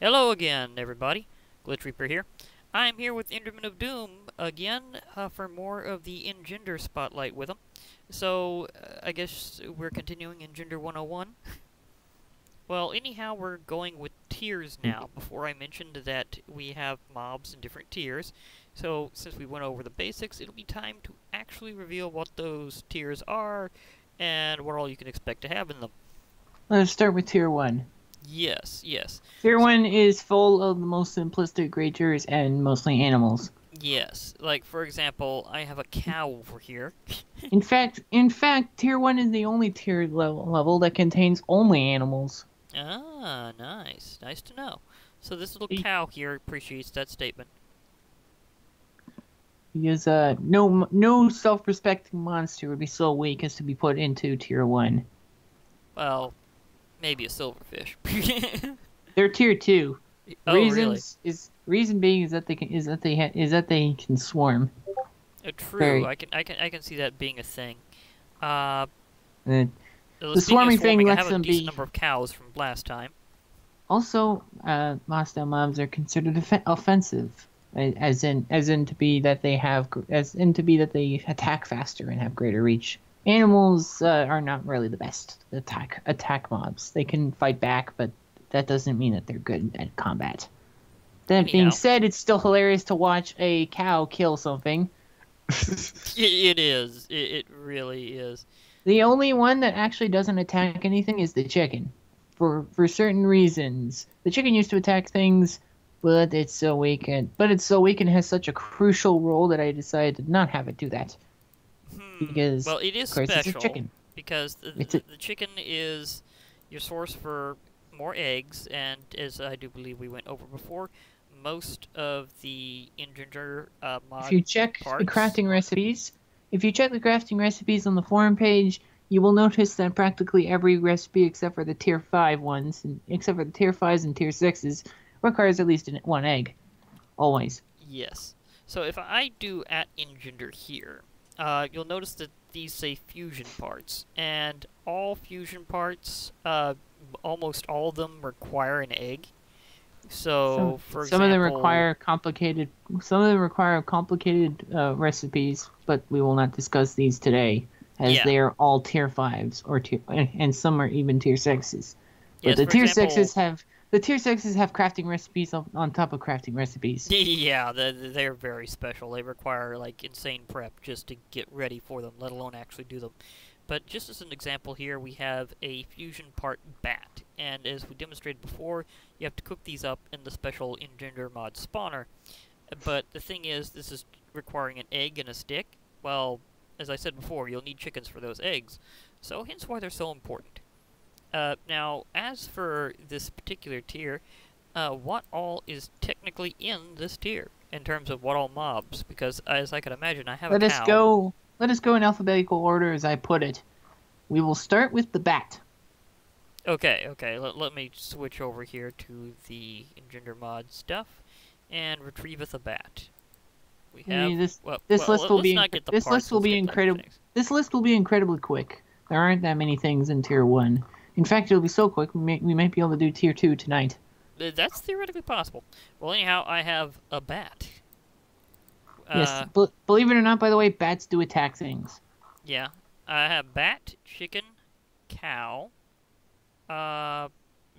Hello again, everybody. Glitch Reaper here. I'm here with Enderman of Doom again for more of the Engender spotlight with him. So, I guess we're continuing Engender 101. Well, anyhow, we're going with tiers now. Before I mentioned that we have mobs in different tiers. So, since we went over the basics, it'll be time to actually reveal what those tiers are and what all you can expect to have in them. Let's start with Tier 1. Yes, yes. Tier 1 is full of the most simplistic creatures and mostly animals. Yes, like for example, I have a cow over here. In fact, Tier 1 is the only tier level that contains only animals. Ah, nice. Nice to know. So this little cow here appreciates that statement. Because no self-respecting monster would be so weak as to be put into Tier 1. Well, maybe a silverfish. They're Tier 2. Oh, really? Reason being is that they can swarm. True. I can see that being a thing. The swarming thing lets them be. I have a decent number of cows from last time. Also, hostile mobs are considered offensive, as in to be that they attack faster and have greater reach. Animals are not really the best attack mobs. They can fight back, but that doesn't mean that they're good at combat. That being said, it's still hilarious to watch a cow kill something. It is. It really is. The only one that actually doesn't attack anything is the chicken. For certain reasons. The chicken used to attack things, but it's so weak and has such a crucial role that I decided to not have it do that. Because well, it is of course, special it's a chicken. Because the chicken is your source for more eggs, and as I do believe we went over before, most of the Engender mod If you check the crafting recipes on the forum page, you will notice that practically every recipe except for the tier 5 ones, except for the tier 5s and tier 6s, requires at least one egg. Always. Yes. So if I do at Engender here, you'll notice that these say fusion parts, and all fusion parts, almost all of them require an egg. So, for example, some of them require complicated recipes, but we will not discuss these today, as they are all tier 5s and some are even tier 6s. But yes, the tier 6s have crafting recipes on top of crafting recipes. Yeah, they're very special. They require like insane prep just to get ready for them, let alone actually do them. But just as an example here, we have a fusion part bat, and as we demonstrated before, you have to cook these up in the special Engender mod spawner. But the thing is, this is requiring an egg and a stick. Well, as I said before, you'll need chickens for those eggs, so hence why they're so important. Now, as for this particular tier, what all is technically in this tier, in terms of what all mobs? Because, as I can imagine, I have a cow. Let us go in alphabetical order as I put it. We will start with the bat. Okay. Let me switch over here to the Engender mod stuff and retrieveth a bat. We have this list will be incredibly quick. There aren't that many things in tier 1. In fact, it'll be so quick we might be able to do tier 2 tonight. That's theoretically possible. Well, anyhow, I have a bat. Yes, believe it or not, by the way, bats do attack things. Yeah, I have bat, chicken, cow. Let's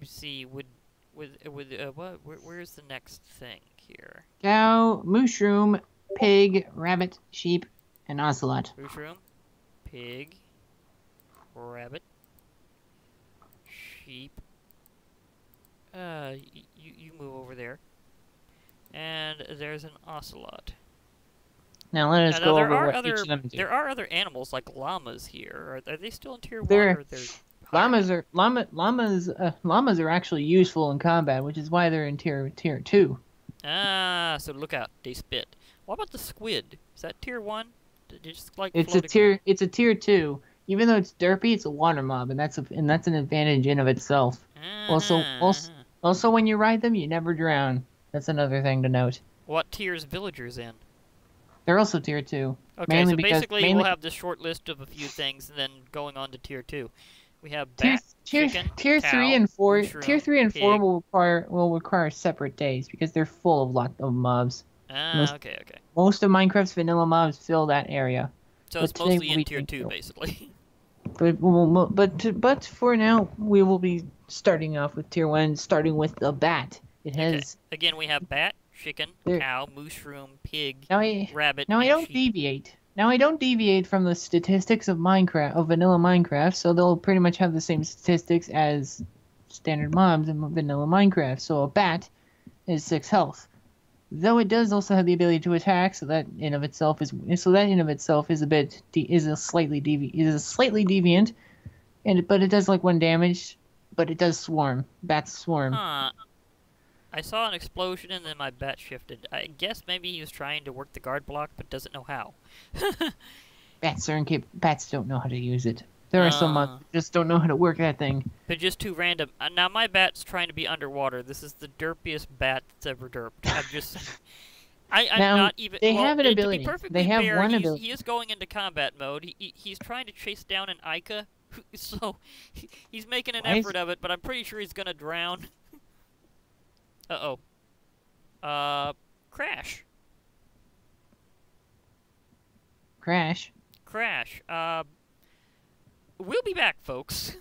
see, where's the next thing here? Cow, mushroom, pig, rabbit, sheep, and ocelot. Mushroom, pig, rabbit, sheep. You move over there. And there's an ocelot. Now let us go over what each of them do. There are other animals like llamas here. Are they still in tier 1? Or llamas are actually useful in combat, which is why they're in tier 2. Ah, so look out, they spit. What about the squid? Is that tier 1? Just like it's a tier 2. Even though it's derpy, it's a water mob, and that's an advantage in of itself. Also, when you ride them, you never drown. That's another thing to note. What tier is villagers in? They're also tier 2. Okay, so basically we'll have this short list of a few things, and then going on to tier 2. We have Tier bat, chicken, tier three cow, and four tier mushroom, 3 and 4 pig. will require separate days because they're full of lot of mobs. Ah, Most okay, okay. most of Minecraft's vanilla mobs fill that area. So But it's today mostly we'll in be tier doing 2, basically. but for now we will be starting off with tier 1, starting with the bat. It Okay. has Again, we have bat, chicken, there. cow, mushroom, pig, Now I rabbit, now I and don't sheep. deviate. Now I don't deviate from the statistics of Minecraft of vanilla Minecraft, so they'll pretty much have the same statistics as standard mobs in vanilla Minecraft. So a bat is 6 health. Though it does also have the ability to attack, so that in of itself is a bit slightly deviant, but it does like 1 damage, but it does swarm. Bats swarm. Huh. I saw an explosion and then my bat shifted. I guess maybe he was trying to work the guard block, but doesn't know how. Bats don't know how to use it. There are some mods uh, that just don't know how to work that thing. They're just too random. Now my bat's trying to be underwater. This is the derpiest bat that's ever derped. I'm just... I'm Now, not even... they well, have an To ability. be perfectly They have fair, one ability. he is going into combat mode. He's trying to chase down an Ica, so he's making an effort of it, but I'm pretty sure he's gonna drown. Uh-oh. Crash. Crash. Crash. We'll be back, folks.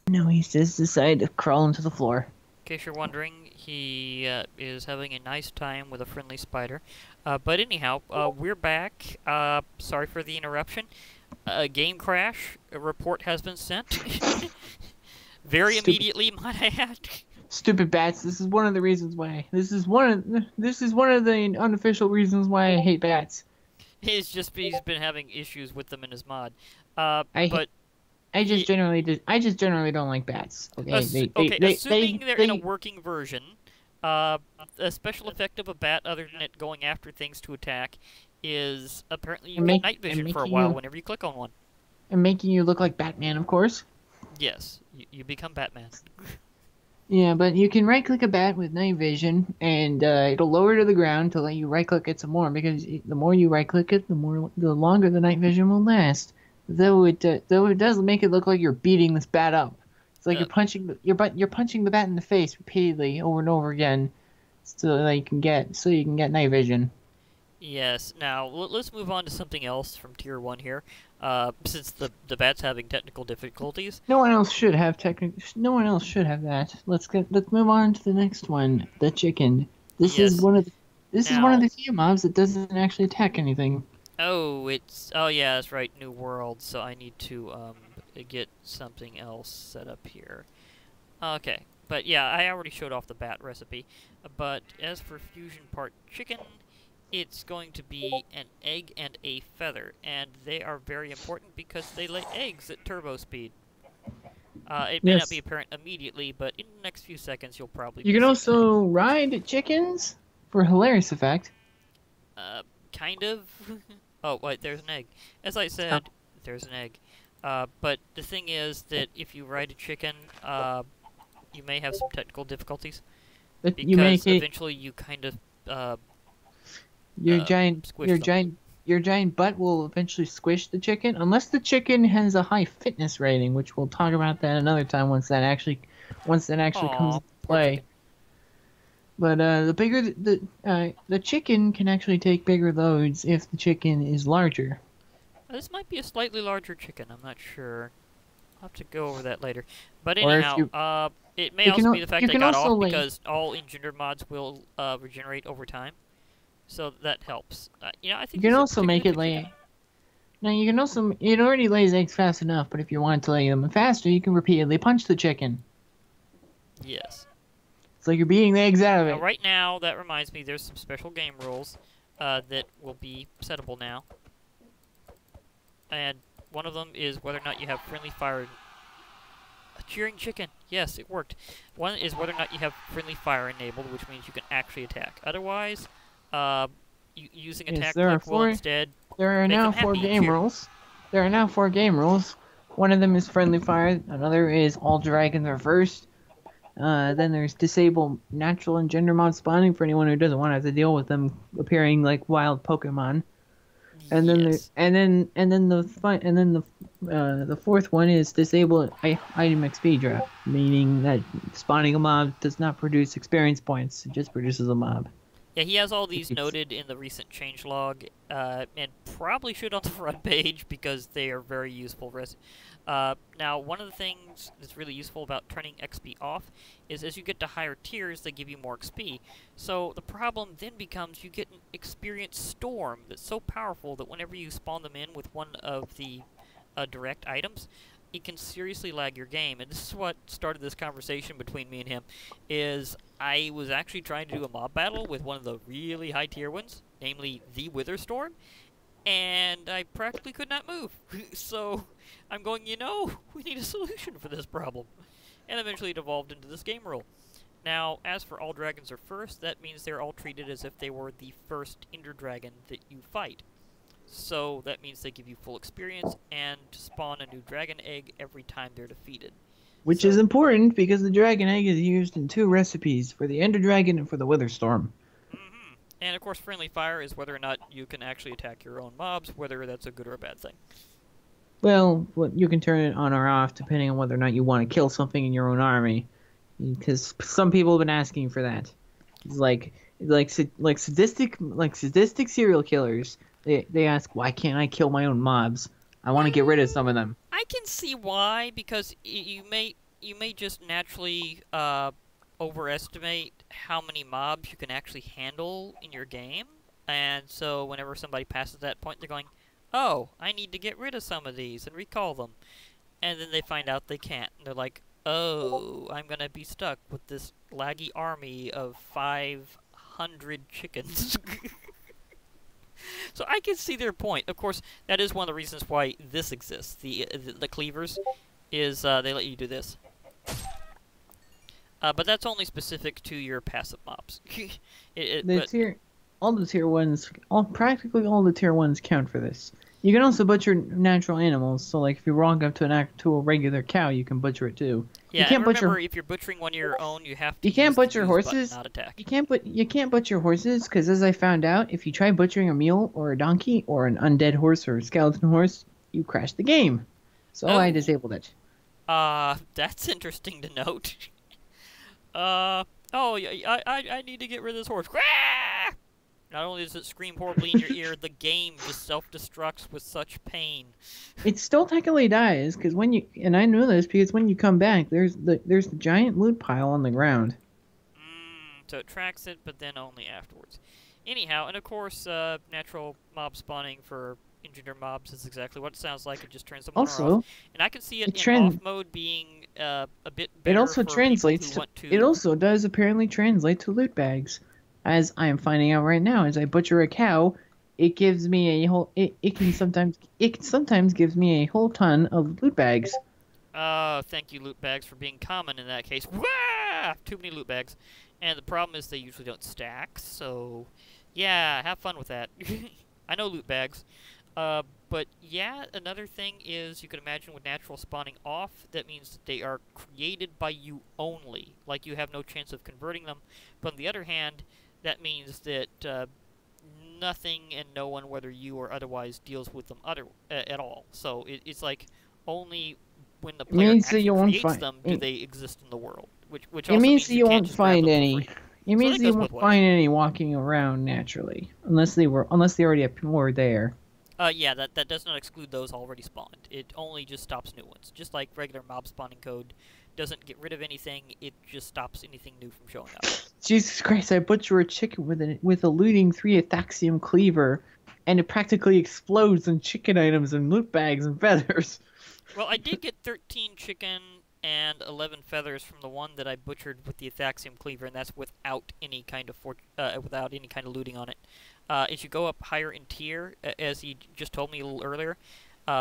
No, he's just decided to crawl into the floor. In case you're wondering, he is having a nice time with a friendly spider. But anyhow, we're back. Sorry for the interruption. Game crash. A report has been sent. Very immediately, might I add. Stupid bats. This is one of the reasons why. This is one of the unofficial reasons why I hate bats. He's been having issues with them in his mod. I just generally don't like bats. Okay, assuming they're in a working version, a special effect of a bat, other than it going after things to attack, is apparently you get night vision for a while whenever you click on one. And making you look like Batman, of course. Yes, you become Batman. Yeah, but you can right-click a bat with night vision, and it'll lower to the ground to let you right-click it some more. Because the more you right-click it, the longer the night vision will last. Though it does make it look like you're beating this bat up. It's like you're punching the bat in the face repeatedly over and over again, so that you can get night vision. Yes. Now let's move on to something else from Tier 1 here. Since the bat's having technical difficulties. No one else should have that. Let's move on to the next one. The chicken. This is one of the few mobs that doesn't actually attack anything. Oh, yeah, that's right, New World, so I need to, get something else set up here. Okay, but yeah, I already showed off the bat recipe, but as for fusion part chicken, it's going to be an egg and a feather, and they are very important because they lay eggs at turbo speed. It may not be apparent immediately, but in the next few seconds you'll probably You can also ride chickens for hilarious effect. Kind of. Oh, wait, there's an egg. As I said, there's an egg. But the thing is that if you ride a chicken, you may have some technical difficulties. Because eventually you kind of, your giant butt will eventually squish the chicken, unless the chicken has a high fitness rating, which we'll talk about that another time once that actually comes into play. But the chicken can actually take bigger loads if the chicken is larger. This might be a slightly larger chicken. I'm not sure. I'll have to go over that later. But anyhow, it may also be the fact that I got off because all Engender mods will regenerate over time, so that helps. I think you can also make it lay. Now it already lays eggs fast enough, but if you want to lay them faster, you can repeatedly punch the chicken. Yes. It's like you're beating the eggs out of it. Now, right now, that reminds me, there's some special game rules that will be settable now. And one of them is whether or not you have friendly fire. A cheering chicken. Yes, it worked. One is whether or not you have friendly fire enabled, which means you can actually attack. Otherwise, using attack click will instead. There are now 4 game rules. There are now 4 game rules. One of them is friendly fire. Another is all dragons are first. Then there's disable natural Engender mod spawning for anyone who doesn't want to have to deal with them appearing like wild Pokemon. And then Yes. the fourth one is disable item XP drop, meaning that spawning a mob does not produce experience points; it just produces a mob. Yeah, he has all these noted in the recent changelog, and probably should on the front page because they are very useful. Now, one of the things that's really useful about turning XP off is as you get to higher tiers, they give you more XP. So the problem then becomes you get an experience storm that's so powerful that whenever you spawn them in with one of the direct items, it can seriously lag your game. And this is what started this conversation between me and him, is I was actually trying to do a mob battle with one of the really high tier ones, namely the Witherstorm, and I practically could not move. So I'm going, we need a solution for this problem. And eventually it evolved into this game rule. Now, as for all dragons are first, that means they're all treated as if they were the first Ender dragon that you fight. So that means they give you full experience and spawn a new dragon egg every time they're defeated. Which is important because the dragon egg is used in 2 recipes, for the Ender Dragon and for the Witherstorm. Mm-hmm. And of course, friendly fire is whether or not you can actually attack your own mobs, whether that's a good or a bad thing. Well, you can turn it on or off depending on whether or not you want to kill something in your own army, because some people have been asking for that. It's like sadistic serial killers. They ask, why can't I kill my own mobs? I want to get rid of some of them. I can see why, because you may just naturally overestimate how many mobs you can actually handle in your game, and so whenever somebody passes that point, they're going, oh, I need to get rid of some of these and recall them. And then they find out they can't, and they're like, oh, I'm gonna be stuck with this laggy army of 500 chickens. So I can see their point. Of course, that is one of the reasons why this exists. The cleavers is they let you do this. But that's only specific to your passive mobs. Practically all the tier 1s count for this. You can also butcher natural animals, so like if you walk up to a regular cow, you can butcher it too. Yeah, and remember, if you're butchering one of your own, you have to You can't butcher horses. Button, not attack. You can't butcher horses, because as I found out, if you try butchering a mule or a donkey or an undead horse or a skeleton horse, you crash the game. So I disabled it. That's interesting to note. I need to get rid of this horse. Not only does it scream horribly in your ear, the game just self-destructs with such pain. It still technically dies, because and I know this because when you come back, there's the giant loot pile on the ground. So it tracks it, but then only afterwards. Anyhow, and of course, natural mob spawning for Engender mobs is exactly what it sounds like. It just turns them on or off. And I can see it in off mode being a bit better. It also translates It also does apparently translate to loot bags. As I am finding out right now, as I butcher a cow, it gives me a whole. It sometimes gives me a whole ton of loot bags. Thank you, loot bags, for being common in that case. Wah! Too many loot bags, and the problem is they usually don't stack. So, yeah, have fun with that. I know loot bags, but yeah, another thing is you can imagine with natural spawning off, that means that they are created by you only, like you have no chance of converting them. But on the other hand, that means that nothing and no one, whether you or otherwise, deals with them at all. So it's like only when the player actually creates them do they exist in the world. Which also means that you won't find any. It means that you won't find any walking around naturally, unless they already were there. Yeah, that does not exclude those already spawned. It only just stops new ones. Just like regular mob spawning code doesn't get rid of anything, it just stops anything new from showing up. Jesus Christ, I butcher a chicken with a looting 3 Athaxium cleaver, and it practically explodes in chicken items and loot bags and feathers. Well, I did get 13 chicken and 11 feathers from the one that I butchered with the Athaxium cleaver, and that's without any kind of looting on it. As you go up higher in tier, as he just told me a little earlier,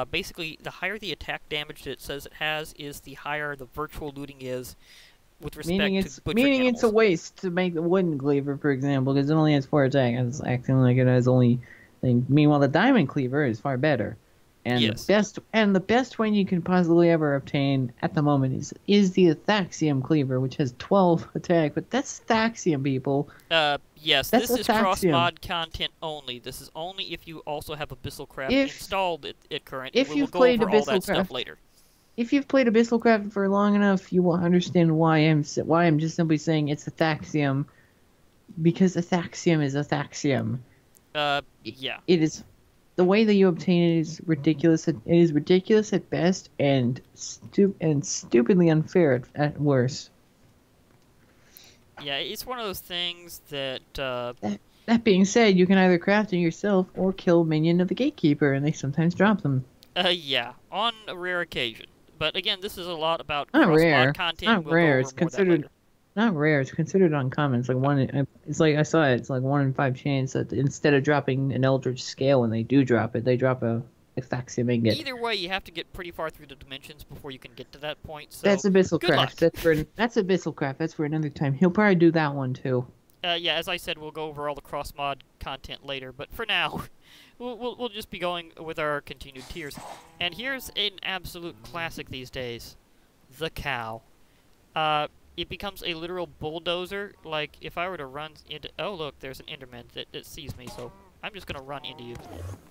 basically the higher the attack damage that it says it has is the higher the virtual looting is with respect to butchering animals. It's a waste to make the wooden cleaver, for example, because it only has 4 attack. It's acting like it has only thing. Meanwhile, the diamond cleaver is far better. And Yes. the best one you can possibly ever obtain at the moment is the Athaxium Cleaver, which has 12 attack. But that's Athaxium, people. Yes, That's this is Athaxium. cross-mod content only. This is only if you also have Abyssalcraft If installed at current, and if we will you've go played over all that stuff Abyssalcraft, later. if you've played Abyssalcraft for long enough, you will understand why I'm just simply saying it's Athaxium, because Athaxium is Athaxium. Yeah. It is the way that you obtain it is ridiculous. It is ridiculous at best, and stupidly unfair at worst. Yeah, it's one of those things that, That being said, you can either craft it yourself or kill a minion of the Gatekeeper, and they sometimes drop them. yeah, on a rare occasion. But again, this is a lot about Not cross-mod rare. content. Not We'll go rare. over It's more of that later. considered not rare. It's considered uncommon. It's like one. It's like I saw it. It's like 1 in 5 chance that instead of dropping an Eldritch Scale when they do drop it, they drop a Athaxium Ingot. Either way, you have to get pretty far through the dimensions before you can get to that point, so That's Abyssal good luck. Craft. That's Abyssal Craft. That's for another time. He'll probably do that one too. Yeah, as I said, we'll go over all the cross-mod content later, but for now, we'll just be going with our continued tiers. And here's an absolute classic these days. The cow. It becomes a literal bulldozer. Like, if I were to run into... Oh, look, there's an Enderman that sees me, so I'm just gonna run into you.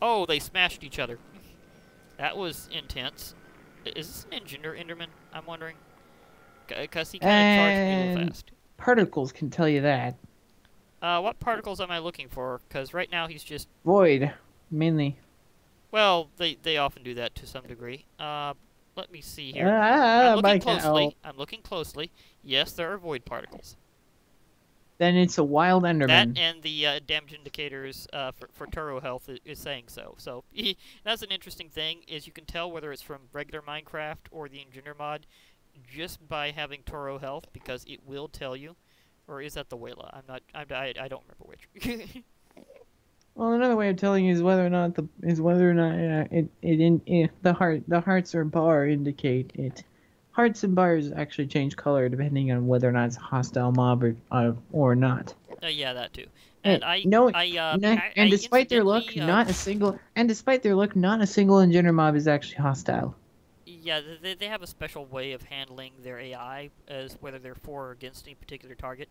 Oh, they smashed each other. That was intense. Is this an Engender Enderman, I'm wondering? Because he kind of charged me a little fast. Particles can tell you that. What particles am I looking for? Because right now he's just... Void, mainly. Well, they often do that to some degree. Let me see here. Ah, I'm looking my closely. cow. I'm looking closely. Yes, there are void particles. Then it's a wild Enderman. That and the damage indicators for Turo health is saying so. So that's an interesting thing. Is you can tell whether it's from regular Minecraft or the Engender mod just by having Turo health, because it will tell you. Or is that the Wayla? I don't remember which. Well, another way of telling you is whether or not the hearts or bar indicate it. Hearts and bars actually change color depending on whether or not it's a hostile mob or not. Yeah, that too. And And despite their look, not a single Engender mob is actually hostile. Yeah, they have a special way of handling their AI as whether they're for or against any particular target.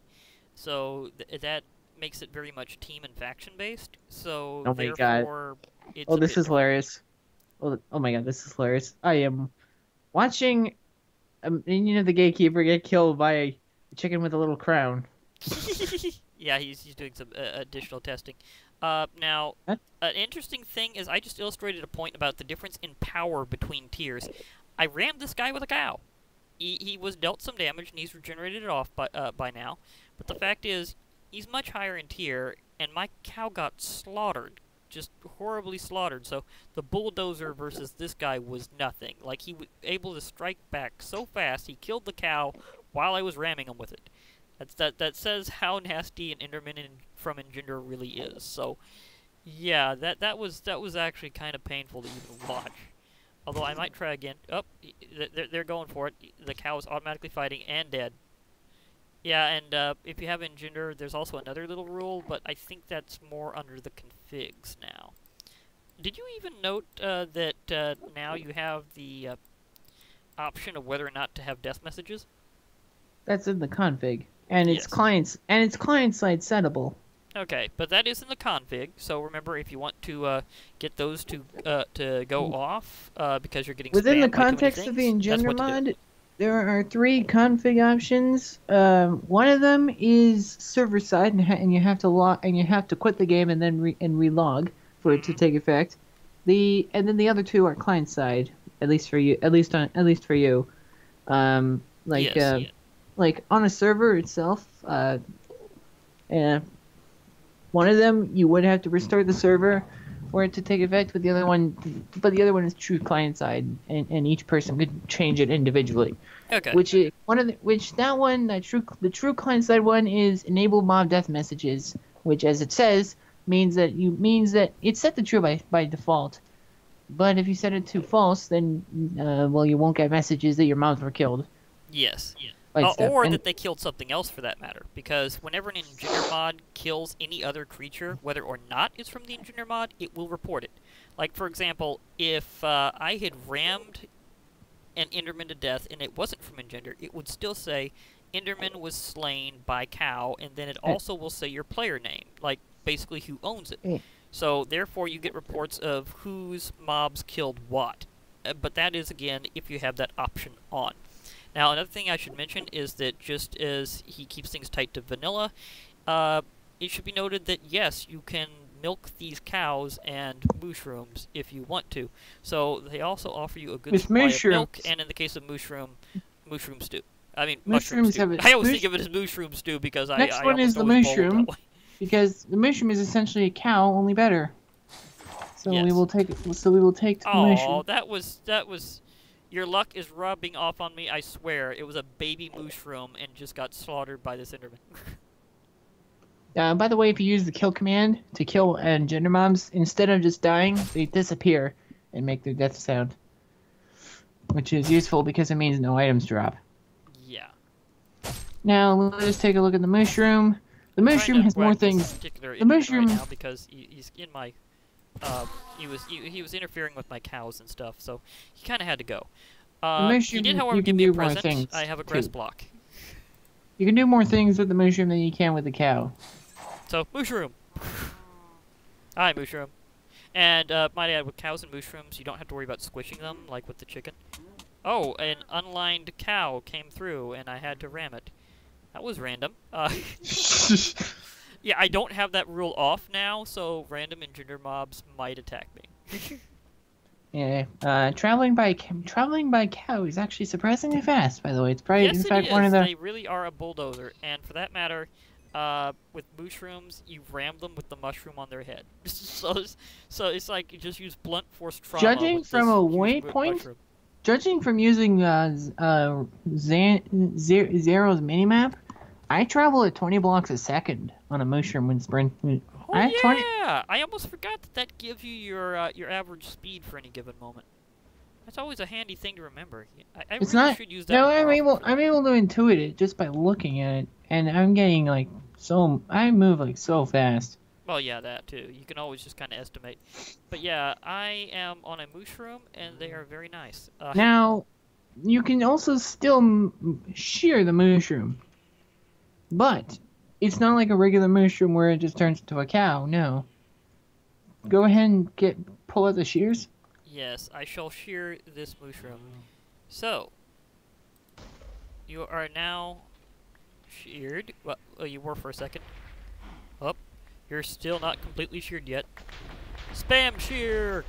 So that makes it very much team and faction based. So Oh my therefore, it's Oh, a this bit is hilarious. Oh my god, this is hilarious. I am watching a minion of the Gatekeeper get killed by a chicken with a little crown. Yeah, he's doing some additional testing. Now, an interesting thing is I just illustrated a point about the difference in power between tiers. I rammed this guy with a cow. He was dealt some damage, and he's regenerated it off by now. But the fact is, he's much higher in tier, and my cow got slaughtered. Just horribly slaughtered. So the bulldozer versus this guy was nothing. Like, he was able to strike back so fast, he killed the cow while I was ramming him with it. That says how nasty an Enderman from Engender really is. So, yeah, that was actually kind of painful to even watch. Although I might try again. Oh, they're going for it. The cow is automatically fighting and dead. Yeah, and if you have Engender, there's also another little rule, but I think that's more under the configs now. Did you even note that now you have the option of whether or not to have death messages? That's in the config, and it's Yes. client side settable. Okay, but that is in the config. So remember, if you want to get those to go off because you're getting Within the spammed by too many context of the things, that's Engender what to do. mod, there are 3 config options. One of them is server side, and you have to quit the game and then relog for it to take effect. And then the other 2 are client side, at least for you. Yes. Like on a server itself. One of them you would have to restart the server for it to take effect, but the other one is true client side, and each person could change it individually. Okay. The true client side one is enable mob death messages, which, as it says, means that it's set to true by default. But if you set it to false, then you won't get messages that your mobs were killed. Yes. Light step. Or And that they killed something else for that matter. Because whenever an Engender mod kills any other creature, whether or not it's from the Engender mod, it will report it. Like, for example, if I had rammed an Enderman to death and it wasn't from Engender, it would still say Enderman was slain by cow, and then it also will say your player name, like basically who owns it. So therefore you get reports of whose mobs killed what. But that is, again, if you have that option on. Now, another thing I should mention is that just as he keeps things tight to vanilla, it should be noted that, yes, you can milk these cows and mushrooms if you want to. So they also offer you a good supply of milk, and in the case of mushroom stew. I mean, mushroom stew. I always think of it as mushroom stew because next one is the mushroom, because the mushroom is essentially a cow, only better. So we will take the mushroom. Oh, that was. Your luck is rubbing off on me, I swear. It was a baby mushroom and just got slaughtered by this Enderman. By the way, if you use the kill command to kill Engender mobs, instead of just dying, they disappear and make their death sound. Which is useful because it means no items drop. Yeah. Now, let's take a look at the mushroom. The mushroom has more things. The mushroom... right now because he's in my... he was interfering with my cows and stuff, so he kind of had to go. He did, however, give me a present. I have a grass block. You can do more things with the mushroom than you can with the cow. So, mushroom! Hi, mushroom. And, might add, with cows and mushrooms, you don't have to worry about squishing them, like with the chicken. Oh, an unlined cow came through, and I had to ram it. That was random. Yeah, I don't have that rule off now, so random Engender mobs might attack me. Yeah, traveling by cow is actually surprisingly fast. By the way, it's probably in fact one of the. They really are a bulldozer, and for that matter, with mushrooms, you ram them with the mushroom on their head. so it's like you just use blunt force trauma. Judging from a waypoint, judging from using Zero's minimap, I travel at 20 blocks a second on a mushroom when sprint. Oh yeah! I almost forgot that gives you your average speed for any given moment. That's always a handy thing to remember. I really should use that. No, I'm able to intuit it just by looking at it, and I'm getting like I move like so fast. Well, yeah, that too. You can always just kind of estimate. But yeah, I am on a mushroom, and they are very nice. Now, you can also still shear the mushroom. But it's not like a regular mushroom where it just turns into a cow. No. Go ahead and pull out the shears. Yes, I shall shear this mushroom. So, you are now sheared. Well, you were for a second. Oh, you're still not completely sheared yet. Spam shear!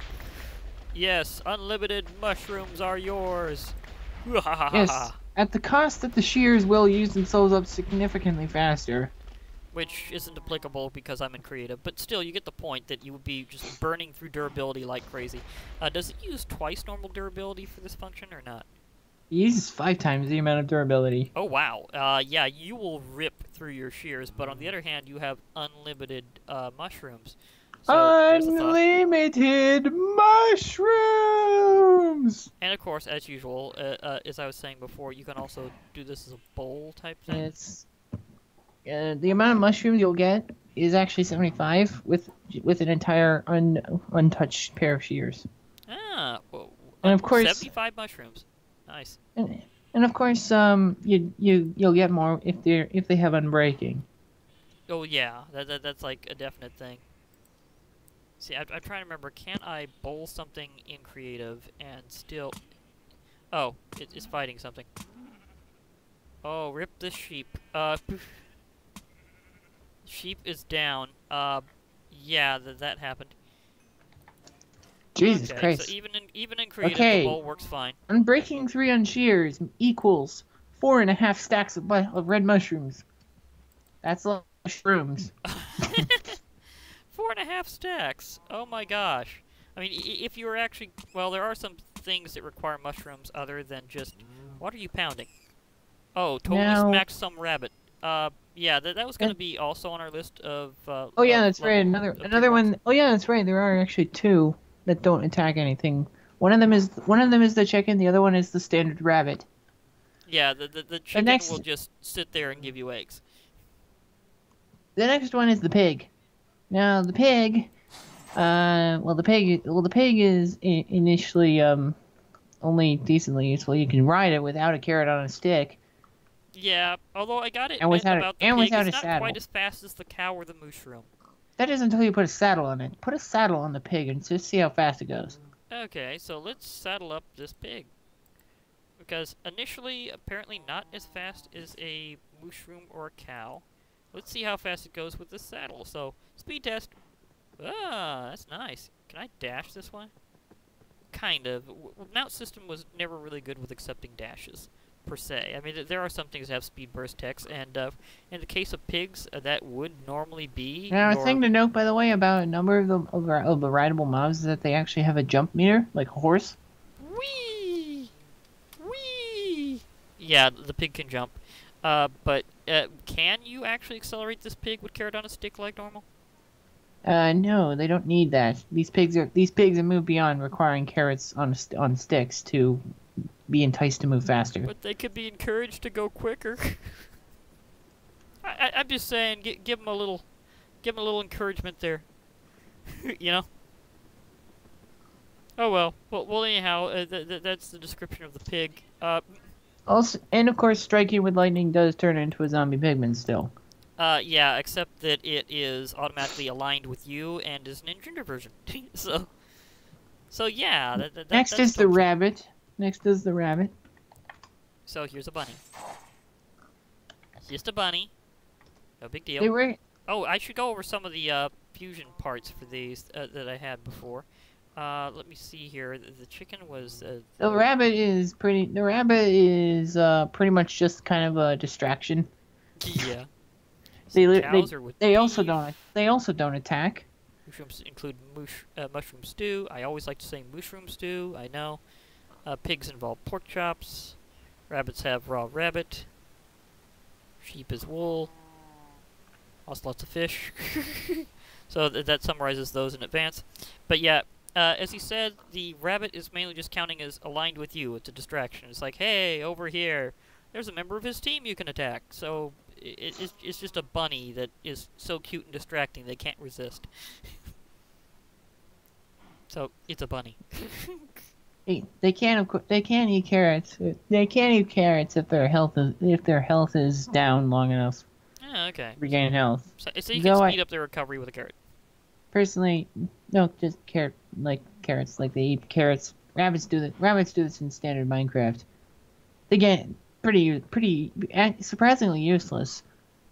Yes, unlimited mushrooms are yours. Yes. At the cost that the shears will use themselves up significantly faster. Which isn't applicable because I'm in creative, but still, you get the point that you would be just burning through durability like crazy. Does it use twice normal durability for this function or not? It uses 5 times the amount of durability. Oh, wow. Yeah, you will rip through your shears, but on the other hand, you have unlimited mushrooms. So unlimited mushrooms! And of course, as usual, as I was saying before, you can also do this as a bowl type thing. It's the amount of mushrooms you'll get is actually 75 with an entire untouched pair of shears. Ah, well, and of course 75 mushrooms. Nice. And of course, you'll get more if they have unbreaking. Oh yeah, that's like a definite thing. See, I'm trying to remember, can I bowl something in creative and still... Oh, it's fighting something. Oh, rip this sheep. Sheep is down. Yeah, that happened. Jesus Christ. So even in creative, the bowl works fine. Unbreaking 3 on shears equals 4.5 stacks of red mushrooms. That's a lot of mushrooms. 4.5 stacks. Oh my gosh. I mean, if you were actually... Well, there are some things that require mushrooms other than just... What are you pounding? Oh, totally smacked some rabbit. Yeah, that was going to be also on our list of... oh yeah, that's right. Another one... Oh yeah, that's right. There are actually 2 that don't attack anything. One of them is the chicken. The other one is the standard rabbit. Yeah, the chicken will just sit there and give you eggs. The next one is the pig. Now the pig, the pig is initially only decently useful. You can ride it without a carrot on a stick. Yeah, although I gotta And admit without about the pig, without it's a not saddle. quite as fast as the cow or the mushroom. That is until you put a saddle on it. Put a saddle on the pig and just see how fast it goes. Okay, so let's saddle up this pig. Because initially, apparently not as fast as a mushroom or a cow. Let's see how fast it goes with the saddle. So, speed test. Ah, that's nice. Can I dash this one? Kind of. Mount system was never really good with accepting dashes, per se. I mean, there are some things that have speed burst text, and in the case of pigs, that would normally be. Now, a thing to note, by the way, about a number of the rideable mobs is that they actually have a jump meter, like a horse. Whee! Whee! Yeah, the pig can jump. But can you actually accelerate this pig with carrot on a stick like normal? No, they don't need that. These pigs are moved beyond requiring carrots on sticks to be enticed to move faster. But they could be encouraged to go quicker. I'm just saying, give them a little encouragement there. You know. Oh well. Well anyhow, that's the description of the pig. Also, and of course, striking with lightning does turn into a zombie pigman still. Yeah, except that it is automatically aligned with you and is an Engender version. So yeah. Next is the rabbit. Next is the rabbit. So here's a bunny. Just a bunny. No big deal. Oh, I should go over some of the fusion parts for these that I had before. Let me see here. The chicken was. The rabbit is pretty. The rabbit is pretty much just kind of a distraction. Yeah. They also don't attack. Mushrooms include mushroom stew. I always like to say mushroom stew. I know. Pigs involve pork chops. Rabbits have raw rabbit. Sheep is wool. Also lots of fish. So that summarizes those in advance. But yeah, as he said, the rabbit is mainly just counting as aligned with you. It's a distraction. It's like, hey, over here, there's a member of his team you can attack. So it's just a bunny that is so cute and distracting they can't resist. So it's a bunny. They can't eat carrots. They can't eat carrots if their health is down long enough. Oh, okay. Regain health. So you can speed up their recovery with a carrot. Personally, no, just carrots. Like they eat carrots. Rabbits do this in standard Minecraft. They get pretty surprisingly useless.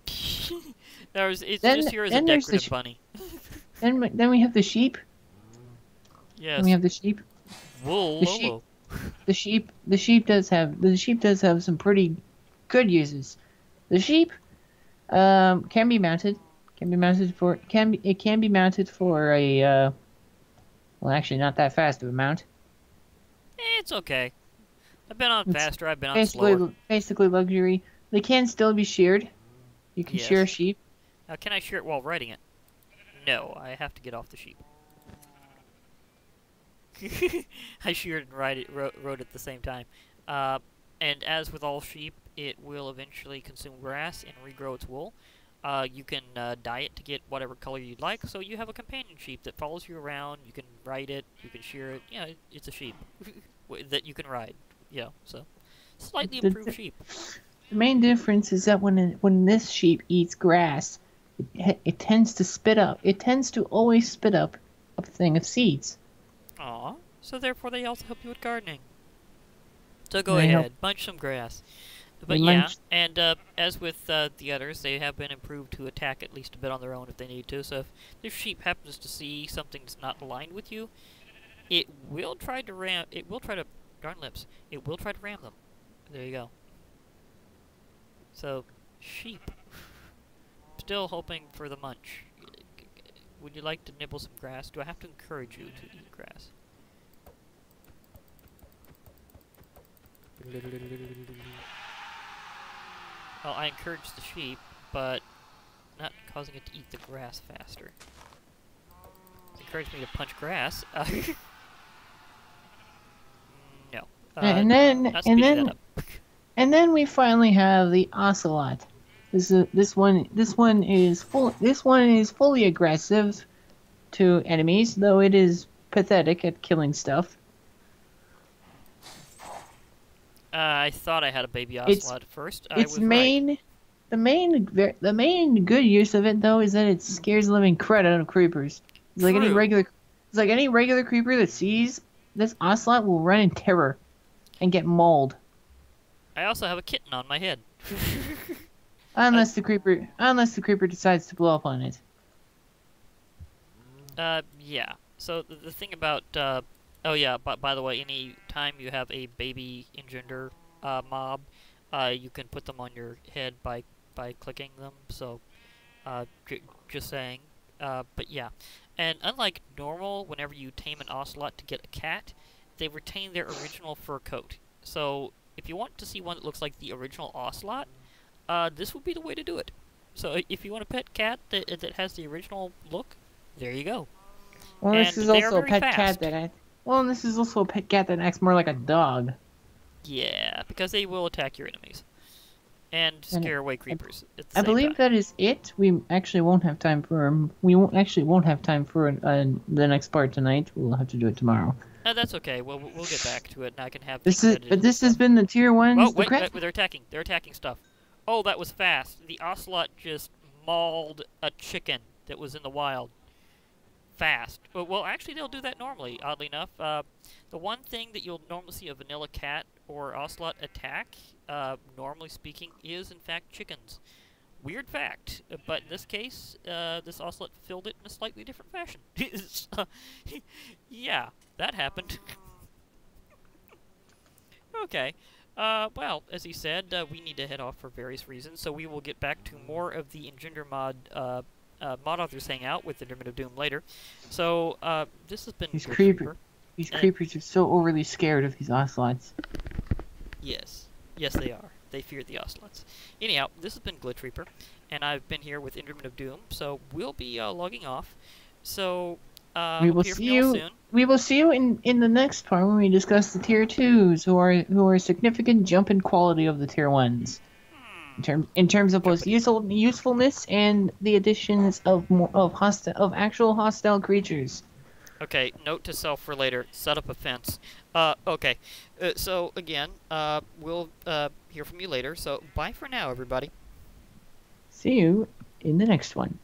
It's just here as a decorative bunny. Then we have the sheep. Yes. Then we have the sheep. Wool. The sheep does have some pretty good uses. The sheep can be mounted. It can be mounted for a well, actually not that fast of a mount. It's okay. I've been on faster, I've been on slower. Basically luxury. They can still be sheared. You can shear a sheep. Now, can I shear it while riding it? No, I have to get off the sheep. I sheared and rode at the same time. And as with all sheep, it will eventually consume grass and regrow its wool. You can dye it to get whatever color you'd like, so you have a companion sheep that follows you around. You can ride it, you can shear it. Yeah, it's a sheep that you can ride. Yeah, so slightly improved sheep. The main difference is that when this sheep eats grass, it tends to spit up. It tends to always spit up a thing of seeds. Aw, so therefore they also help you with gardening. So go ahead, munch some grass. But yeah, and as with the others, they have been improved to attack at least a bit on their own if they need to. So if this sheep happens to see something that's not aligned with you, it will try to ram. It will try to It will try to ram them. There you go. So sheep. Still hoping for the munch. Would you like to nibble some grass? Do I have to encourage you to eat grass? Well, I encourage the sheep, but not causing it to eat the grass faster. It's encouraged me to punch grass. No. And then we finally have the Ocelot. This one is fully aggressive to enemies, though it is pathetic at killing stuff. I thought I had a baby Ocelot at first. I Its was right. the main good use of it though is that it scares the living crud out of creepers. True. It's like any regular creeper that sees this Ocelot will run in terror and get mauled. I also have a kitten on my head. Unless the creeper decides to blow up on it. Yeah. So the thing about, oh yeah, by the way, any time you have a baby Engender mob, you can put them on your head by clicking them. So, just saying. But yeah, and unlike normal, whenever you tame an Ocelot to get a cat, they retain their original fur coat. So if you want to see one that looks like the original Ocelot, this would be the way to do it. So if you want a pet cat that has the original look, there you go. Well, And this is they are also a very pet fast. cat that act. Well, and this is also a pet cat that acts more like a dog. Yeah, because they will attack your enemies and scare away creepers at the I same believe time. that is it. We actually won't have time for won't have time for the next part tonight. We'll have to do it tomorrow. That's okay. We'll get back to it, and I can have This things is edited but and this has stuff. been the tier ones. Oh The wait, they're attacking. They're attacking stuff. Oh, that was fast. The Ocelot just mauled a chicken that was in the wild. Fast. Well, actually, they'll do that normally, oddly enough. The one thing that you'll normally see a vanilla cat or Ocelot attack, normally speaking, is in fact chickens. Weird fact, but in this case, this Ocelot fulfilled it in a slightly different fashion. Yeah, that happened. Okay. Well, as he said, we need to head off for various reasons, so we will get back to more of the Engender mod, mod authors Hangout with the Enderman of Doom later. So, this has been Good Reaper. These creepers are so overly scared of these Ocelots. Yes. Yes, they are. They fear the Ocelots. Anyhow, this has been Glitch Reaper, and I've been here with Enderman of Doom, so we'll be logging off. So, We will hear from see y'all you. soon. We will see you in the next part when we discuss the tier 2s, who are a significant jump in quality of the tier 1s. In terms of both usefulness and the additions of actual hostile creatures. Okay, note to self for later. Set up a fence. Okay. So, again, we'll hear from you later. So, bye for now, everybody. See you in the next one.